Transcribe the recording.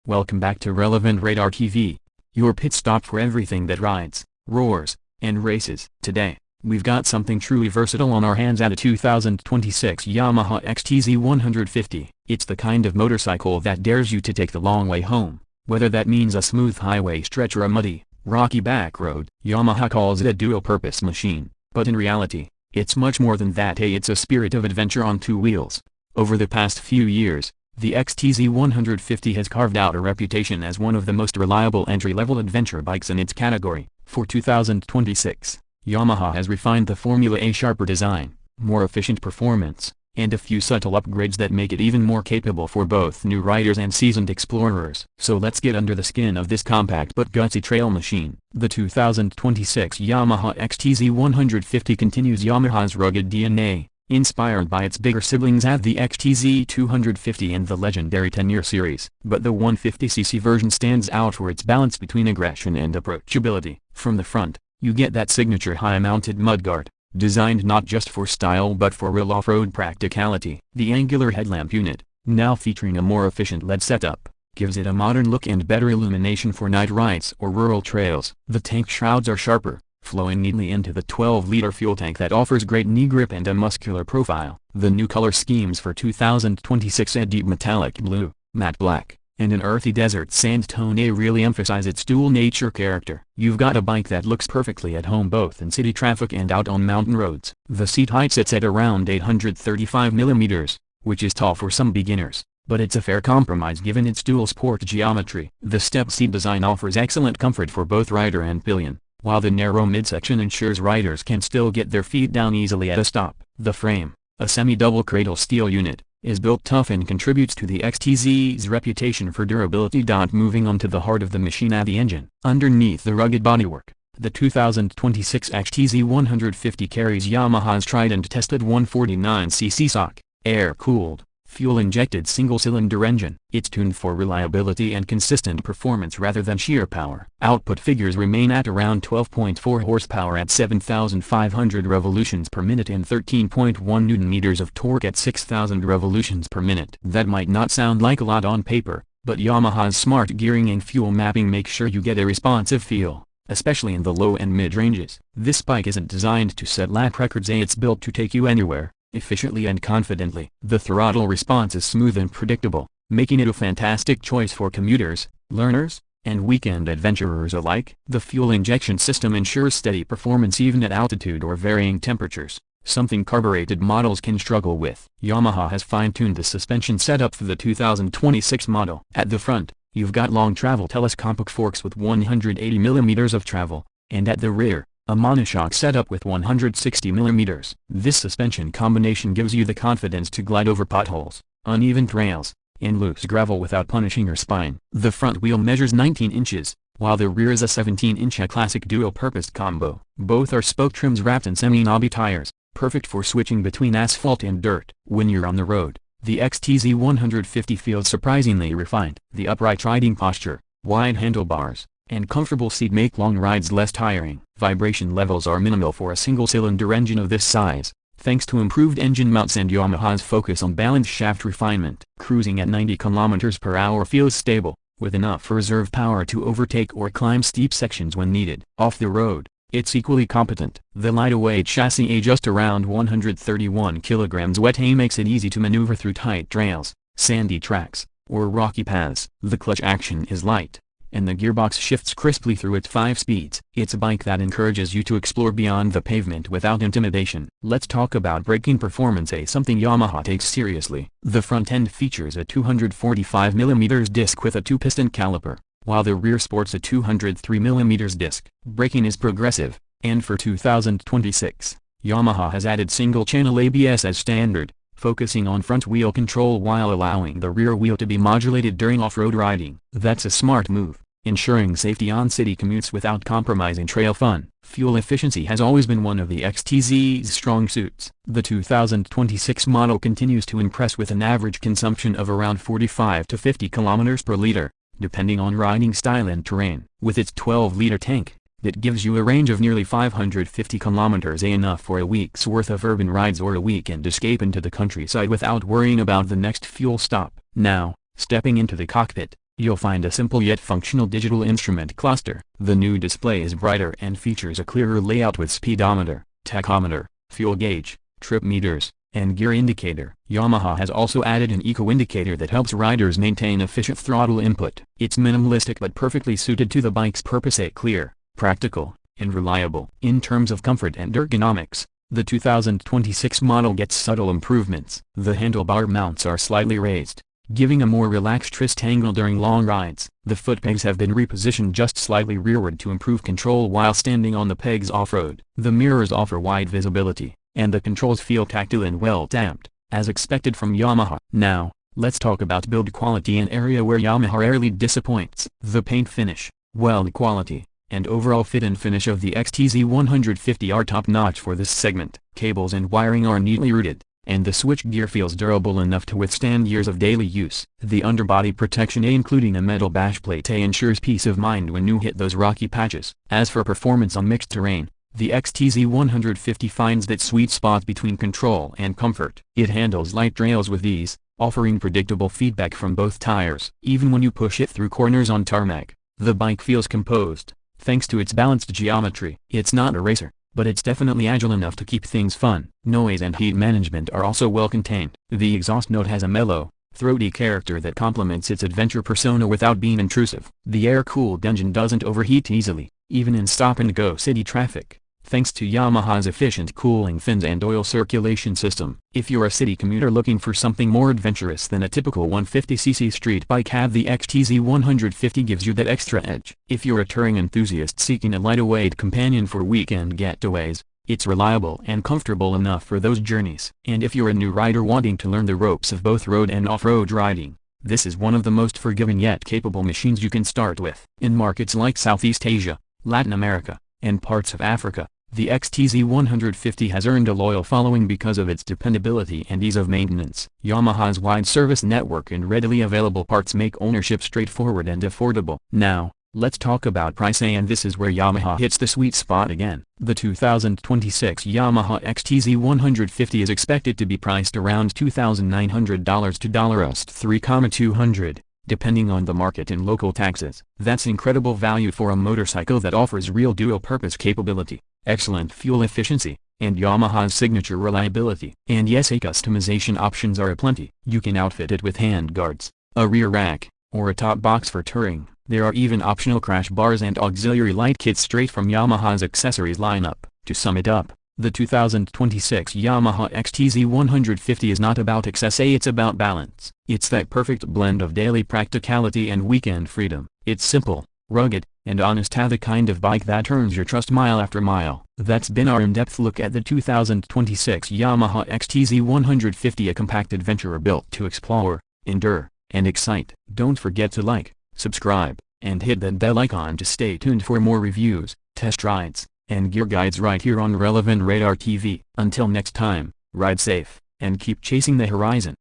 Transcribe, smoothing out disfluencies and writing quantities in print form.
Welcome back to Rev Radar TV, your pit stop for everything that rides, roars, and races. Today, we've got something truly versatile on our hands at a 2026 Yamaha XTZ 150. It's the kind of motorcycle that dares you to take the long way home, whether that means a smooth highway stretch or a muddy, rocky back road. Yamaha calls it a dual-purpose machine, but in reality, it's much more than that. It's a spirit of adventure on two wheels. Over the past few years, the XTZ 150 has carved out a reputation as one of the most reliable entry-level adventure bikes in its category. For 2026, Yamaha has refined the Formula A sharper design, more efficient performance, and a few subtle upgrades that make it even more capable for both new riders and seasoned explorers. So let's get under the skin of this compact but gutsy trail machine. The 2026 Yamaha XTZ 150 continues Yamaha's rugged DNA, inspired by its bigger siblings at the XTZ 250 and the legendary 10-year series. But the 150cc version stands out for its balance between aggression and approachability. From the front, you get that signature high-mounted mudguard, designed not just for style but for real off-road practicality. The angular headlamp unit, now featuring a more efficient LED setup, gives it a modern look and better illumination for night rides or rural trails. The tank shrouds are sharper, flowing neatly into the 12-liter fuel tank that offers great knee grip and a muscular profile. The new color schemes for 2026 a deep metallic blue, matte black, and an earthy desert sand tone really emphasize its dual nature character. You've got a bike that looks perfectly at home both in city traffic and out on mountain roads. The seat height sits at around 835 mm, which is tall for some beginners, but it's a fair compromise given its dual sport geometry. The step seat design offers excellent comfort for both rider and pillion, while the narrow midsection ensures riders can still get their feet down easily at a stop. The frame, a semi-double cradle steel unit, is built tough and contributes to the XTZ's reputation for durability. Moving on to the heart of the machine at the engine. Underneath the rugged bodywork, the 2026 XTZ 150 carries Yamaha's tried and tested 149cc SOC, air-cooled, fuel-injected single-cylinder engine. It's tuned for reliability and consistent performance rather than sheer power. Output figures remain at around 12.4 horsepower at 7,500 revolutions per minute and 13.1 newton-meters of torque at 6,000 revolutions per minute. That might not sound like a lot on paper, but Yamaha's smart gearing and fuel mapping make sure you get a responsive feel, especially in the low and mid-ranges. This bike isn't designed to set lap records. It's built to take you anywhere, efficiently and confidently. The throttle response is smooth and predictable, making it a fantastic choice for commuters, learners, and weekend adventurers alike. The fuel injection system ensures steady performance even at altitude or varying temperatures, something carbureted models can struggle with. Yamaha has fine-tuned the suspension setup for the 2026 model. At the front, you've got long travel telescopic forks with 180 mm of travel, and at the rear, a monoshock setup with 160 mm. This suspension combination gives you the confidence to glide over potholes, uneven trails, and loose gravel without punishing your spine. The front wheel measures 19 inches, while the rear is a 17-inch classic dual-purpose combo. Both are spoke trims wrapped in semi-knobby tires, perfect for switching between asphalt and dirt. When you're on the road, the XTZ 150 feels surprisingly refined. The upright riding posture, wide handlebars, and comfortable seat make long rides less tiring. Vibration levels are minimal for a single-cylinder engine of this size, thanks to improved engine mounts and Yamaha's focus on balanced shaft refinement. Cruising at 90 km/h feels stable, with enough reserve power to overtake or climb steep sections when needed. Off the road, it's equally competent. The lightweight chassis, just around 131 kg weight, makes it easy to maneuver through tight trails, sandy tracks, or rocky paths. The clutch action is light, and the gearbox shifts crisply through its 5 speeds. It's a bike that encourages you to explore beyond the pavement without intimidation. Let's talk about braking performance, something Yamaha takes seriously. The front end features a 245 mm disc with a 2-piston caliper, while the rear sports a 203 mm disc. Braking is progressive, and for 2026, Yamaha has added single-channel ABS as standard, focusing on front-wheel control while allowing the rear wheel to be modulated during off-road riding. That's a smart move, ensuring safety on city commutes without compromising trail fun. Fuel efficiency has always been one of the XTZ's strong suits. The 2026 model continues to impress with an average consumption of around 45 to 50 km per liter, depending on riding style and terrain. With its 12-liter tank, that gives you a range of nearly 550 km, enough for a week's worth of urban rides or a weekend escape into the countryside without worrying about the next fuel stop. Now, stepping into the cockpit, you'll find a simple yet functional digital instrument cluster. The new display is brighter and features a clearer layout with speedometer, tachometer, fuel gauge, trip meters, and gear indicator. Yamaha has also added an eco indicator that helps riders maintain efficient throttle input. It's minimalistic but perfectly suited to the bike's purpose: clear, practical, and reliable. In terms of comfort and ergonomics, the 2026 model gets subtle improvements. The handlebar mounts are slightly raised, giving a more relaxed wrist angle during long rides. The foot pegs have been repositioned just slightly rearward to improve control while standing on the pegs off-road. The mirrors offer wide visibility, and the controls feel tactile and well-damped, as expected from Yamaha. Now, let's talk about build quality, an area where Yamaha rarely disappoints. The paint finish, weld quality, and overall fit and finish of the XTZ 150 are top-notch for this segment. Cables and wiring are neatly routed, and the switchgear feels durable enough to withstand years of daily use. The underbody protection, including a metal bashplate, ensures peace of mind when you hit those rocky patches. As for performance on mixed terrain, the XTZ 150 finds that sweet spot between control and comfort. It handles light trails with ease, offering predictable feedback from both tires. Even when you push it through corners on tarmac, the bike feels composed, thanks to its balanced geometry. It's not a racer, but it's definitely agile enough to keep things fun. Noise and heat management are also well contained. The exhaust note has a mellow, throaty character that complements its adventure persona without being intrusive. The air-cooled engine doesn't overheat easily, even in stop-and-go city traffic, thanks to Yamaha's efficient cooling fins and oil circulation system. If you're a city commuter looking for something more adventurous than a typical 150cc street bike, the XTZ 150 gives you that extra edge. If you're a touring enthusiast seeking a lightweight companion for weekend getaways, it's reliable and comfortable enough for those journeys. And if you're a new rider wanting to learn the ropes of both road and off-road riding, this is one of the most forgiving yet capable machines you can start with. In markets like Southeast Asia, Latin America, and parts of Africa, the XTZ 150 has earned a loyal following because of its dependability and ease of maintenance. Yamaha's wide service network and readily available parts make ownership straightforward and affordable. Now, let's talk about price, and this is where Yamaha hits the sweet spot again. The 2026 Yamaha XTZ 150 is expected to be priced around $2,900 to $3,200. Depending on the market and local taxes. That's incredible value for a motorcycle that offers real dual-purpose capability, excellent fuel efficiency, and Yamaha's signature reliability. And yes, customization options are aplenty. You can outfit it with handguards, a rear rack, or a top box for touring. There are even optional crash bars and auxiliary light kits straight from Yamaha's accessories lineup. To sum it up, the 2026 Yamaha XTZ 150 is not about excess, it's about balance. It's that perfect blend of daily practicality and weekend freedom. It's simple, rugged, and honest, the kind of bike that earns your trust mile after mile. That's been our in-depth look at the 2026 Yamaha XTZ 150, a compact adventurer built to explore, endure, and excite. Don't forget to like, subscribe, and hit that bell icon to stay tuned for more reviews, test rides, and gear guides right here on Rev Radar TV. Until next time, ride safe, and keep chasing the horizon.